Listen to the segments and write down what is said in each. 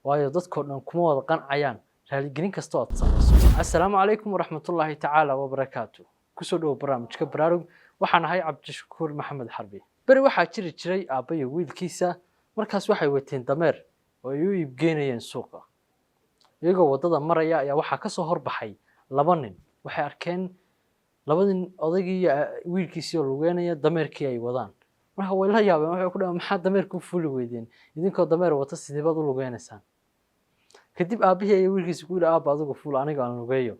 waayo dadkoo dhan kuma wada qancayaan raaligelin kasta oo aad samayso. Assalaamu calaykum waraxmatullaahi tacaala wabarakaatu. Kusoo dhow barnaamijka Baraarug. Waxaan ahay Cabdishakuur Maxamed Xarbi. Bari waxaa jiri jiray aabba iyo wiilkiisa, markaas waxay wateen dameer oo ay u iibgeynayeen suuqa. Iyagoo wadada maraya ayaa waxaa ka soo horbaxay laba nin. Waxay arkeen labadii odaygii iyo wiilkiisii oo lugeynaya dameerkii ay wadaan. Marka way la yaabeen, waxay ku dhahaan maxaa dameerku fuuli weydeen idinkoo dameer wata sidee baad u lugeynaysaan. Kadib aabihii iyo wiilkiisii ku yidhi aabba adigu fuul aniga aan lugeeyo.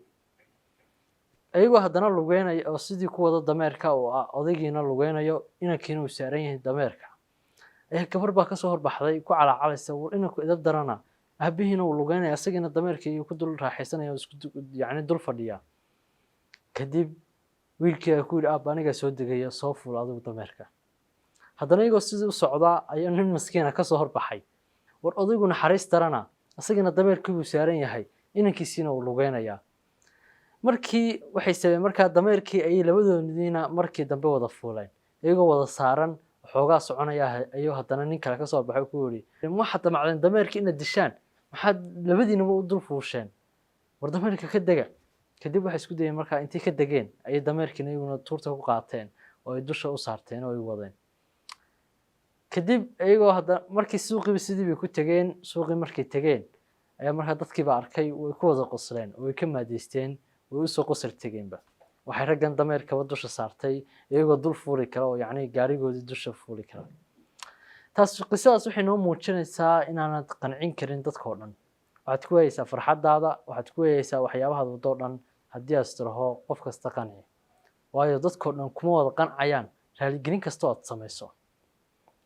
Ayagoo haddana lugeynaya oo sidii ku wada dameerka oo odaygiina lugeynayo inankiina uu saaran yahay dameerka. Gabar baa ka soo horbaxday ku calaacalaysa inanku idab darana aabihiina uu lugeynaya asagina dameerkii ku dul raaxaysanaya isku dul fadhiya. Kadib wiilkii ku yidhi aabba aniga soo degaya soo fuul adigu dameerka. haddana iyagoo sidii u socdaa ayaa nin maskiina ka soo horbaxay. War odaygu naxariis darana asagina dameerkii uu saaran yahay inankiisina uu lugeynaya. Markii waxay sabeen markaa dameerkii ay labadoodiina markii dambe wada fuuleen iyagoo wada saaran xoogaa soconaya ayuu haddana nin kale ka soo baxay ku yiri waxa damacdeen dameerkii in dishaan maxaad labadiinaba u dul fuusheen war dameerka ka daga. Kadib waxay isku dayeen markaa intii ka dageen ay dameerkiina iyaguna tuurta ku qaateen oo ay dusha u saarteen oo ay wadeen. Kadib iyagoo hadda markii suuqii sidii bay ku tageen suuqii markii tageen ayaa markaa dadkii ba arkay way ku wada qosleen oo ay ka maadeysteen way u soo qosl tageenba. Waxay raggan dameerka dusha saartay iyagoo dul fuuli kara oo yacni gaarigoodii dusha fuuli kara. taas qisadaas waxay noo muujinaysaa inaanad qancin karin dadkoo dhan. waxaad ku wayeysaa farxadaada, waxaad ku wayeysaa waxyaabahaad wadoo dhan haddii aad istiraho qof kasta qanci. waayo dadkoo dhan kuma wada qancayaan raaligelin kasta oo aad samayso.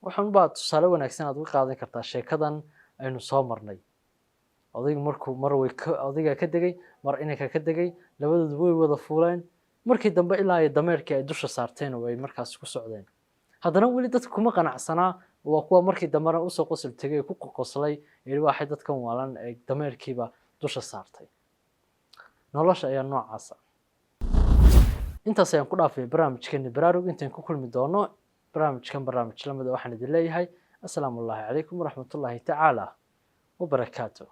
waxaan baa tusaale wanaagsan aad uga qaadan kartaa sheekadan aynu soo marnay. odaygu markuu mar way odayga ka degay mar inanka ka degay labadoodu way wada fuuleen markii dambe ilaa ay dameerkii ay dusha saarteen oo ay markaas ku socdeen. haddana weli dadku kuma qanacsanaa waa kuwa markii dambena u soo qosl tagay ku qoslay ee waxay dadkan waalan ee dameerkiiba dusha saartay. nolosha ayaa noocaas intaas ayaan ku dhaafay barnaamijkeena Baraarug intaan ku kulmi doono barnaamijkan barnaamij lamada waxaan idin leeyahay assalaamu calaykum waraxmatullaahi tacaala wabarakaatuh.